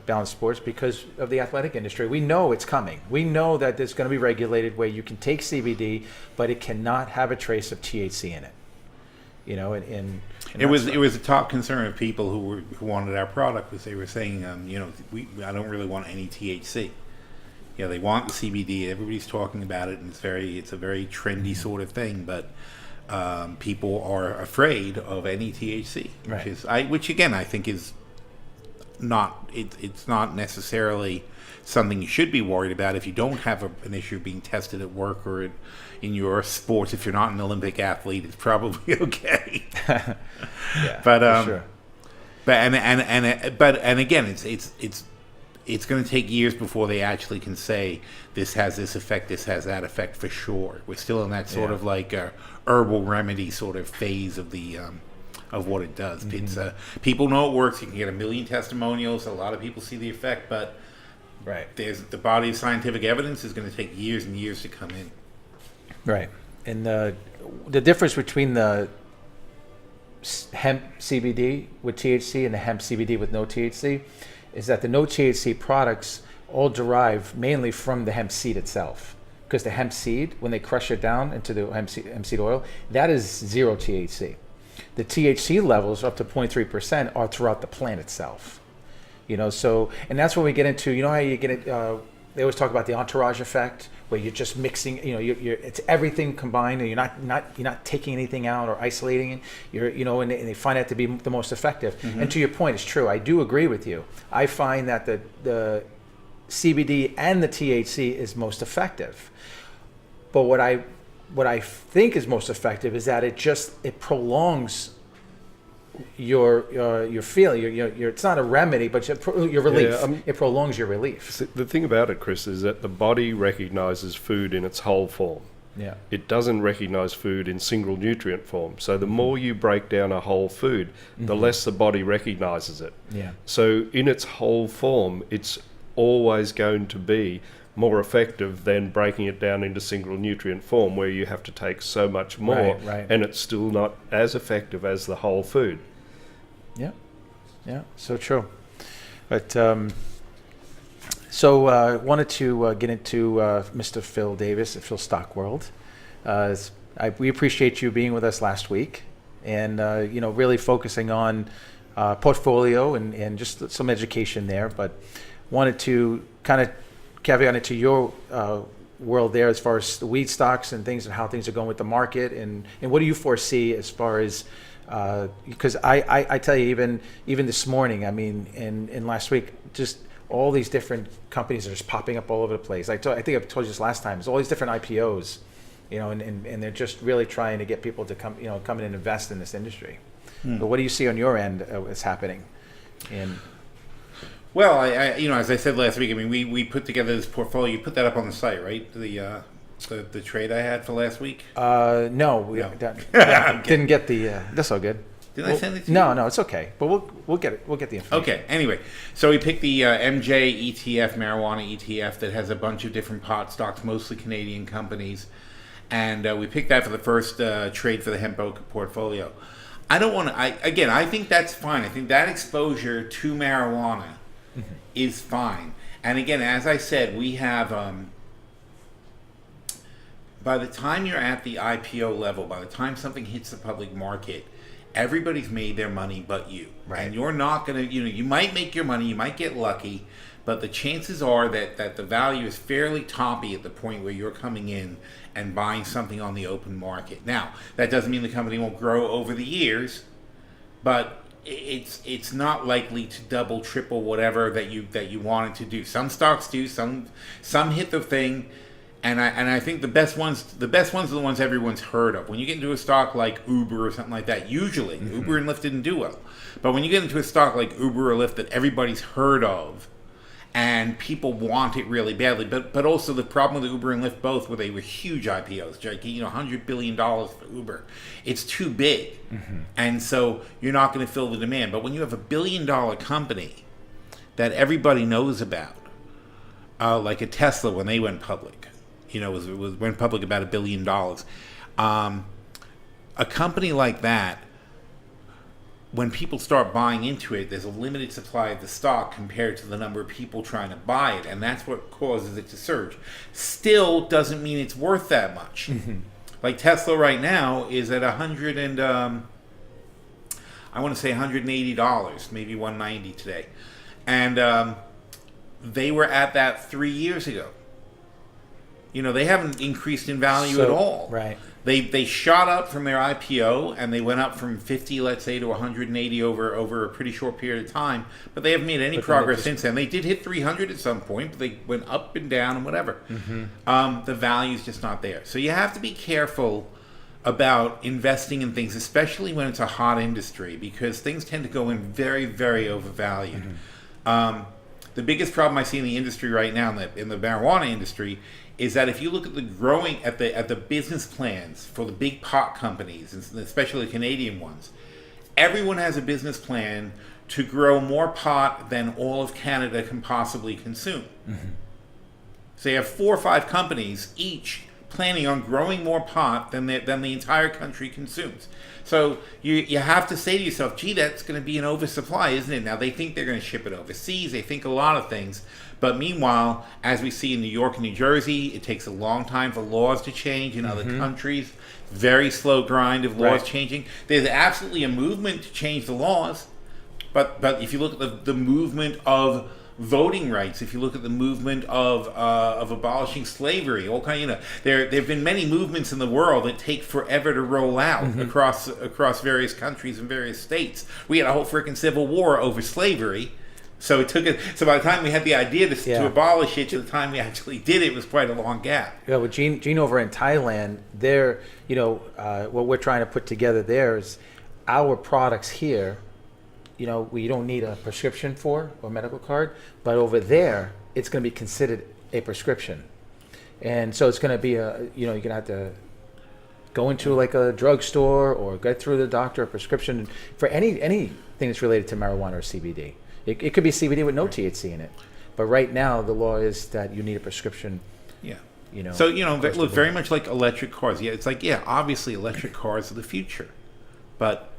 Balanced Sports, because of the athletic industry. We know it's coming. We know that there's going to be regulated where you can take CBD, but it cannot have a trace of THC in it. And it was a top concern of people who wanted our product, because they were saying, I don't really want any THC. They want the CBD. Everybody's talking about it, and it's a very trendy sort of thing, but people are afraid of any THC, which again I think is not. It's not necessarily something you should be worried about if you don't have an issue being tested at work or in your sports. If you're not an Olympic athlete, it's probably okay. But sure. But again, it's going to take years before they actually can say this has this effect, this has that effect for sure. We're still in that sort of like herbal remedy sort of phase of the of what it does. It's people know it works. You can get a million testimonials. A lot of people see the effect, but there's the body of scientific evidence is going to take years and years to come in. Right, and the difference between the hemp CBD with THC and the hemp CBD with no THC is that the no THC products all derive mainly from the hemp seed itself. Because the hemp seed, when they crush it down into the hemp seed oil, that is 0 THC. The THC levels up to 0.3% are throughout the plant itself. So, and that's when we get into, how you get it, they always talk about the entourage effect, where you're just mixing, it's everything combined, and you're not taking anything out or isolating it. And they find that to be the most effective. And to your point, it's true. I do agree with you. I find that the CBD and the THC is most effective. But what I think is most effective is that it prolongs your feeling. It's not a remedy, but your relief. It prolongs your relief. The thing about it, Chris, is that the body recognizes food in its whole form. Yeah. It doesn't recognize food in single nutrient form. So the more you break down a whole food, the less the body recognizes it. Yeah. So in its whole form, it's always going to be more effective than breaking it down into single nutrient form, where you have to take so much more, and it's still not as effective as the whole food. Yeah, so true. But wanted to get into Mr. Phil Davis at Phil Stockworld. We appreciate you being with us last week, and really focusing on portfolio and just some education there. But wanted to kind of caveat into your world there as far as the weed stocks and things, and how things are going with the market, and what do you foresee as far as because I tell you, even this morning, I mean, and last week, just all these different companies are just popping up all over the place. I think I've told you this last time. There's all these different IPOs, and they're just really trying to get people to come in and invest in this industry. But what do you see on your end is happening? Well, I as I said last week, I mean, we put together this portfolio. You put that up on the site, right? The trade I had for last week. No, we didn't get the. That's all good. Did I send it to you? No, it's okay. But we'll get it. We'll get the information. Okay. Anyway, so we picked the MJ ETF, marijuana ETF, that has a bunch of different pot stocks, mostly Canadian companies, and we picked that for the first trade for the Hemp Boca portfolio. I don't want to. I think that's fine. I think that exposure to marijuana is fine. And again, as I said, we have. By the time you're at the IPO level, by the time something hits the public market, everybody's made their money but you. Right. And you're not going to, you might make your money, you might get lucky, but the chances are that the value is fairly toppy at the point where you're coming in and buying something on the open market. Now, that doesn't mean the company won't grow over the years, but it's not likely to double, triple, whatever that you want it to do. Some stocks do, some hit the thing. And I think the best ones are the ones everyone's heard of. When you get into a stock like Uber or something like that, usually Uber and Lyft didn't do well. But when you get into a stock like Uber or Lyft that everybody's heard of, and people want it really badly, but also the problem with Uber and Lyft both, where they were huge IPOs, like $100 billion for Uber, it's too big, and so you're not going to fill the demand. But when you have $1 billion company that everybody knows about, like a Tesla when they went public. Went public about $1 billion. A company like that, when people start buying into it, there's a limited supply of the stock compared to the number of people trying to buy it, and that's what causes it to surge. Still doesn't mean it's worth that much. Like Tesla right now is at $180, maybe $190 today, and they were at that 3 years ago. They haven't increased in value at all. Right. They shot up from their IPO, and they went up from 50, let's say, to 180 over a pretty short period of time. But they haven't made any progress since then. They did hit 300 at some point, but they went up and down and whatever. The value's just not there. So you have to be careful about investing in things, especially when it's a hot industry, because things tend to go in very, very overvalued. The biggest problem I see in the industry right now, in the marijuana industry, is that if you look at the business plans for the big pot companies, and especially the Canadian ones, everyone has a business plan to grow more pot than all of Canada can possibly consume. So you have 4 or 5 companies each planning on growing more pot than the entire country consumes. So you have to say to yourself, gee, that's going to be an oversupply, isn't it? Now, they think they're going to ship it overseas. They think a lot of things. But meanwhile, as we see in New York and New Jersey, it takes a long time for laws to change. In other countries, very slow grind of laws changing. There's absolutely a movement to change the laws. But if you look at the movement of voting rights, if you look at the movement of abolishing slavery, all kind, there have been many movements in the world that take forever to roll out across various countries and various states. We had a whole freaking civil war over slavery. So it took it. So by the time we had the idea to abolish it, to the time we actually did it, was quite a long gap. Yeah, with Gene over in Thailand, there, what we're trying to put together there is our products here. We don't need a prescription for or medical card, but over there, it's going to be considered a prescription, and so it's going to be you're going to have to go into like a drugstore or get through the doctor a prescription for anything that's related to marijuana or CBD. It could be CBD with no THC in it, but right now the law is that you need a prescription. Yeah. So look, very much like electric cars. Yeah, it's like obviously electric cars are the future, but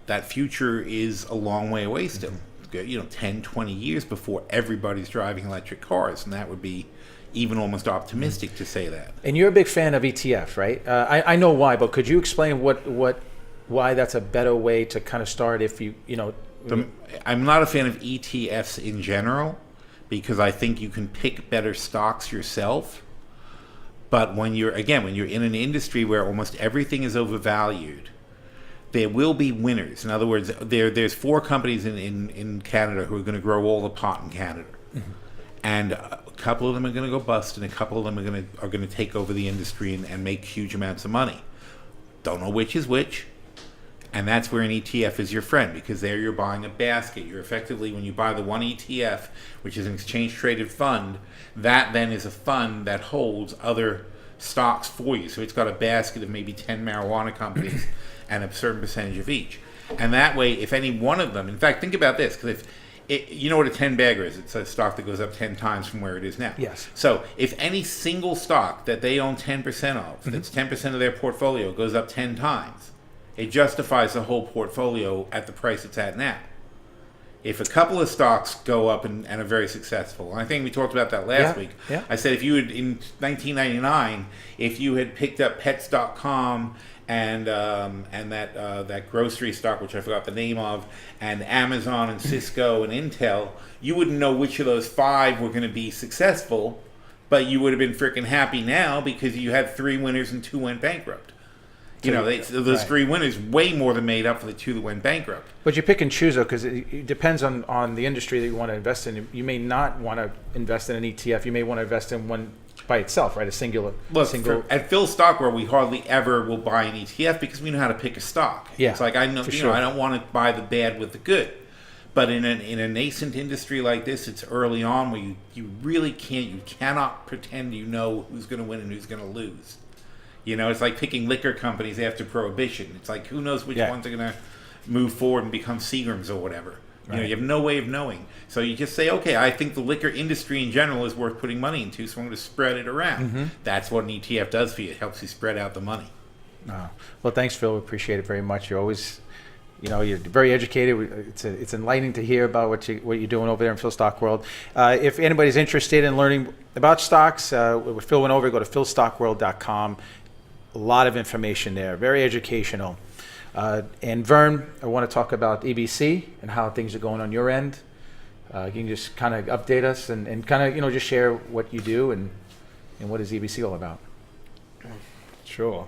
that future is a long way away still. 10, 20 years before everybody's driving electric cars, and that would be even almost optimistic to say that. And you're a big fan of ETF, right? I know why, but could you explain why that's a better way to kind of start if I'm not a fan of ETFs in general, because I think you can pick better stocks yourself. But when you're in an industry where almost everything is overvalued, there will be winners. In other words, there's 4 companies in Canada who are going to grow all the pot in Canada. and a couple of them are going to go bust, and a couple of them are going to take over the industry and make huge amounts of money. Don't know which is which, and that's where an ETF is your friend, because there you're buying a basket. You're effectively, when you buy the one ETF, which is an exchange traded fund, that then is a fund that holds other stocks for you. So it's got a basket of maybe 10 marijuana companies and a certain percentage of each. And that way, if any one of them, in fact, think about this, because if you know what a 10 bagger is? It's a stock that goes up 10 times from where it is now. Yes. So if any single stock that they own 10% of, that's 10% of their portfolio, goes up 10 times, it justifies the whole portfolio at the price it's at now. If a couple of stocks go up and are very successful, and I think we talked about that last week. Yeah. I said if you had, in 1999, if you had picked up Pets.com and that grocery stock, which I forgot the name of, and Amazon and Cisco and Intel, you wouldn't know which of those 5 were going to be successful, but you would have been freaking happy now because you had 3 winners and 2 went bankrupt. You know, those 3 winners way more than made up for the 2 that went bankrupt. But you pick and choose, though, because it depends on the industry that you want to invest in. You may not want to invest in an ETF. You may want to invest in one by itself, right? A single. Look, at Phil Stockwell, we hardly ever will buy an ETF because we know how to pick a stock. Yeah, it's like I know, I don't want to buy the bad with the good. But in a nascent industry like this, it's early on where you really cannot pretend you know who's going to win and who's going to lose. You know, it's like picking liquor companies after Prohibition. It's like, who knows which ones are going to move forward and become Seagrams or whatever. You know, you have no way of knowing. So you just say, okay, I think the liquor industry in general is worth putting money into, so I'm going to spread it around. That's what an ETF does for you. It helps you spread out the money. Well, thanks, Phil. We appreciate it very much. You're always, you're very educated. It's enlightening to hear about what you're doing over there in Phil Stock World. If anybody's interested in learning about stocks, what Phil went over, go to philstockworld.com. A lot of information there, very educational. And Vern, I want to talk about EBC and how things are going on your end. You can just kind of update us and kind of, just share what you do and what is EBC all about. Sure.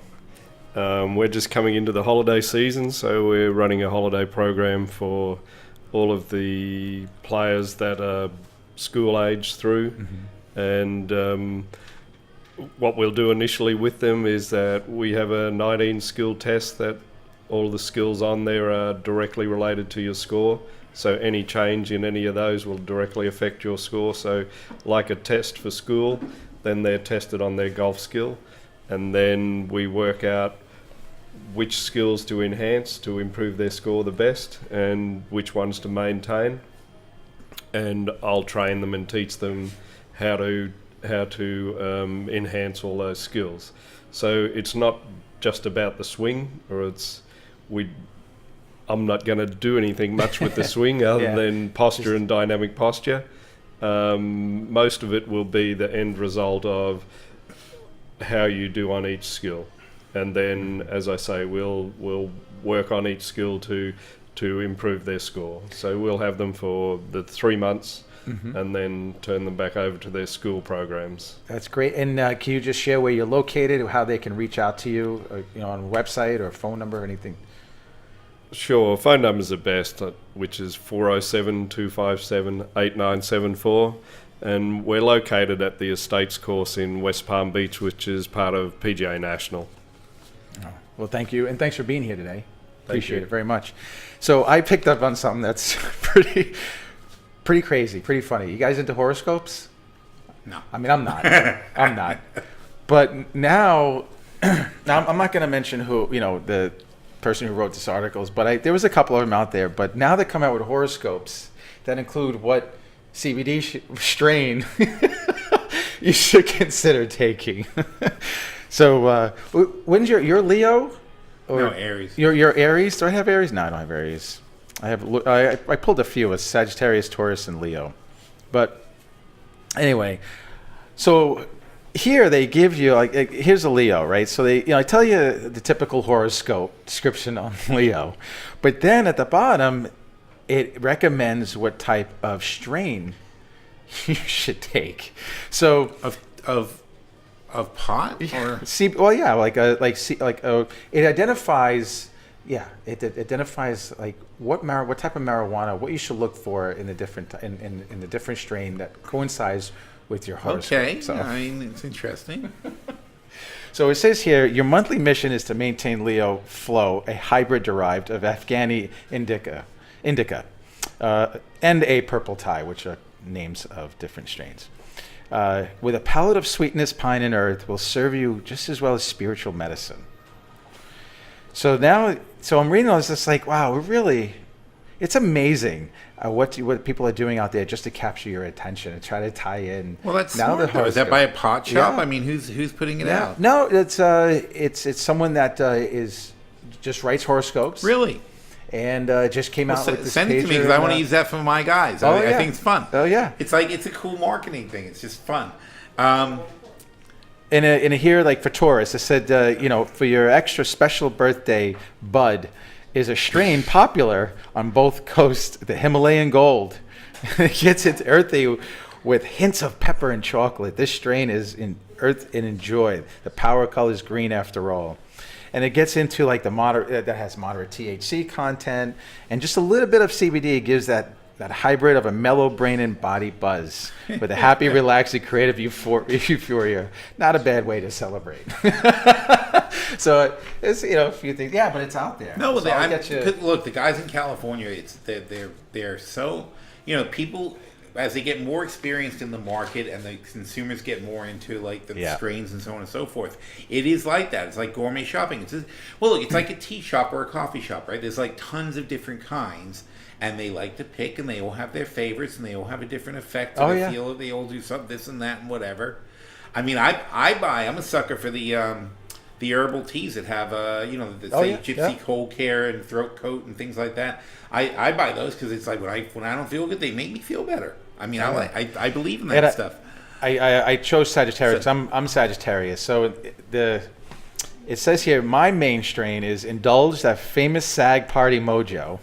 We're just coming into the holiday season, so we're running a holiday program for all of the players that are school age through. And what we'll do initially with them is that we have a 19 skill test that all the skills on there are directly related to your score. So any change in any of those will directly affect your score. So like a test for school, then they're tested on their golf skill. And then we work out which skills to enhance to improve their score the best and which ones to maintain. And I'll train them and teach them how to enhance all those skills. So it's not just about the swing, or I'm not going to do anything much with the swing other than posture and dynamic posture. Most of it will be the end result of how you do on each skill, and then, as I say, we'll work on each skill to improve their score. So we'll have them for the 3 months. And then turn them back over to their school programs. That's great. And can you just share where you're located, or how they can reach out to you, on a website or a phone number or anything? Sure. Phone numbers are best, which is 407-257-8974. And we're located at the Estates course in West Palm Beach, which is part of PGA National. Well, thank you. And thanks for being here today. Appreciate it very much. So I picked up on something that's pretty crazy, pretty funny. You guys into horoscopes? No. I mean, I'm not. I'm not. But now I'm not going to mention who, the person who wrote this articles, but there was a couple of them out there. But now they come out with horoscopes that include what CBD strain you should consider taking. So when's you're Leo? Or no, Aries. You're Aries? Do I have Aries? No, I don't have Aries. I pulled a few. It's Sagittarius, Taurus, and Leo. But anyway, so here they give you here's a Leo, right? So I tell you the typical horoscope description on Leo, but then at the bottom it recommends what type of strain you should take. So of pot or it identifies Yeah, it identifies like what type of marijuana, what you should look for in the different in the different strain that coincides with your horoscope. Okay, So. I mean, it's interesting. So it says here, your monthly mission is to maintain Leo Flow, a hybrid derived of Afghani indica, and a purple tie, which are names of different strains. With a palette of sweetness, pine, and earth will serve you just as well as spiritual medicine. So now, I'm reading all this, it's like, wow, it's amazing what people are doing out there just to capture your attention and try to tie in. Well, that's now smart, though. Is that by a pot shop? I mean, who's putting it out? No, it's someone that just writes horoscopes. Really? And just came out with this send it to me because I want to use that for my guys. I think it's fun. Oh yeah, it's a cool marketing thing. It's just fun. In a here, like for Taurus, it said, for your extra special birthday, Bud is a strain popular on both coasts, the Himalayan Gold. It gets its earthy with hints of pepper and chocolate. This strain is in earth and enjoy. The power color is green after all. And it gets into like the moderate, that has moderate THC content, and just a little bit of CBD gives that hybrid of a mellow brain and body buzz with a happy, relaxing, creative euphoria. Not a bad way to celebrate. So it's a few things. Yeah, but it's out there. No, so look, the guys in California, they're so people as they get more experienced in the market and the consumers get more into like the strains and so on and so forth. It is like that. It's like gourmet shopping. It's like a tea shop or a coffee shop, right? There's like tons of different kinds. And they like to pick, and they all have their favorites, and they all have a different effect. And they feel they all do something, this and that, and whatever. I mean, I'm a sucker for the herbal teas that have, Gypsy cold care and throat coat and things like that. I buy those because it's like when I don't feel good, they make me feel better. I mean, I believe in that stuff. I chose Sagittarius. I'm Sagittarius, so it says here, my main strain is indulge that famous SAG party mojo.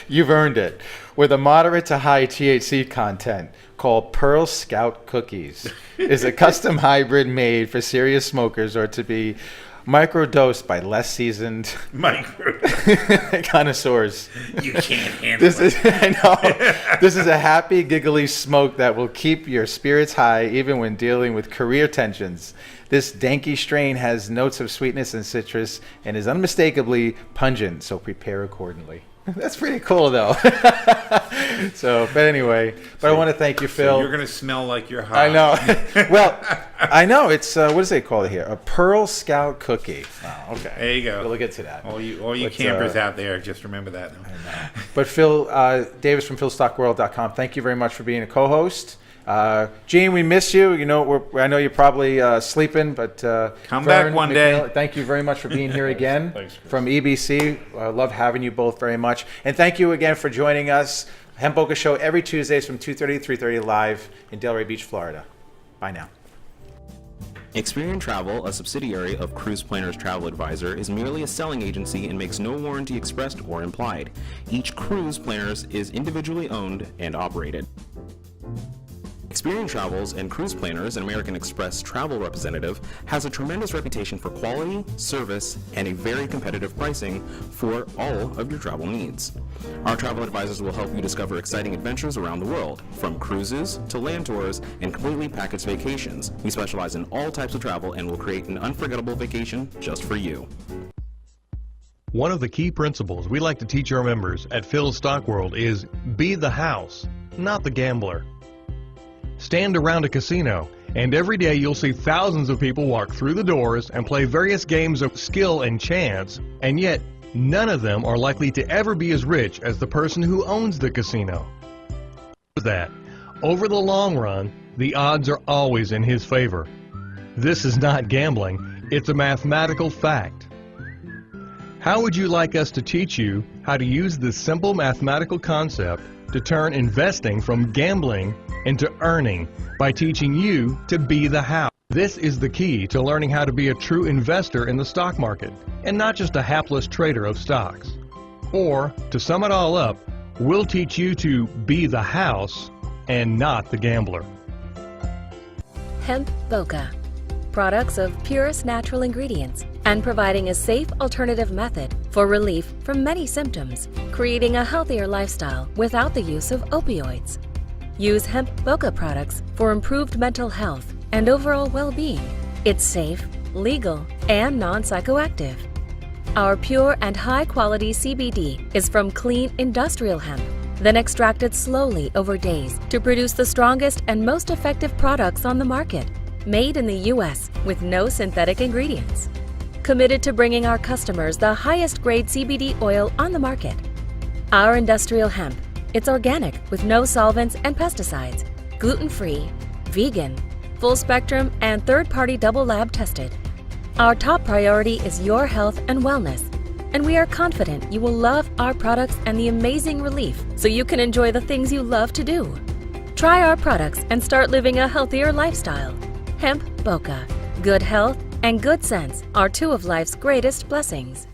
You've earned it. With a moderate to high THC content called Pearl Scout Cookies. Is a custom hybrid made for serious smokers or to be microdosed by less seasoned connoisseurs. You can't handle it. I know. This is a happy, giggly smoke that will keep your spirits high even when dealing with career tensions. This danky strain has notes of sweetness and citrus and is unmistakably pungent, so prepare accordingly. That's pretty cool, though. But anyway, I want to thank you, Phil. So you're going to smell like you're high. I know. Well, I know. It's, what does they call it here? A Pearl Scout cookie. Oh, okay. There you go. We'll get to that. All you campers out there, just remember that. I know. But Phil Davis from philstockworld.com, thank you very much for being a co-host. Gene, we miss you. I know you're probably sleeping, but come back one day. Thank you very much for being here again. Thanks, Chris. From EBC. I love having you both very much. And thank you again for joining us. Hemp Boca Show every Tuesdays from 2:30 to 3:30 live in Delray Beach, Florida. Bye now. Experian Travel, a subsidiary of Cruise Planners Travel Advisor, is merely a selling agency and makes no warranty expressed or implied. Each Cruise Planners is individually owned and operated. Experian Travels and Cruise Planners, an American Express travel representative, has a tremendous reputation for quality, service, and a very competitive pricing for all of your travel needs. Our travel advisors will help you discover exciting adventures around the world, from cruises to land tours and completely packaged vacations. We specialize in all types of travel and will create an unforgettable vacation just for you. One of the key principles we like to teach our members at Phil's Stock World is be the house, not the gambler. Stand around a casino, and every day you'll see thousands of people walk through the doors and play various games of skill and chance, and yet none of them are likely to ever be as rich as the person who owns the casino. That, over the long run, the odds are always in his favor. This is not gambling, it's a mathematical fact. How would you like us to teach you how to use this simple mathematical concept to turn investing from gambling into earning by teaching you to be the house? This is the key to learning how to be a true investor in the stock market and not just a hapless trader of stocks. Or, to sum it all up, we'll teach you to be the house and not the gambler. Hemp Boca. Products of purest natural ingredients and providing a safe alternative method for relief from many symptoms, creating a healthier lifestyle without the use of opioids. Use Hemp Boca products for improved mental health and overall well-being. It's safe, legal, and non-psychoactive. Our pure and high-quality CBD is from clean industrial hemp, then extracted slowly over days to produce the strongest and most effective products on the market, made in the U.S. with no synthetic ingredients. Committed to bringing our customers the highest grade CBD oil on the market. Our industrial hemp, it's organic with no solvents and pesticides, gluten-free, vegan, full spectrum, and third-party double lab tested. Our top priority is your health and wellness, and we are confident you will love our products and the amazing relief so you can enjoy the things you love to do. Try our products and start living a healthier lifestyle. Hemp Boca. Good health and good sense are two of life's greatest blessings.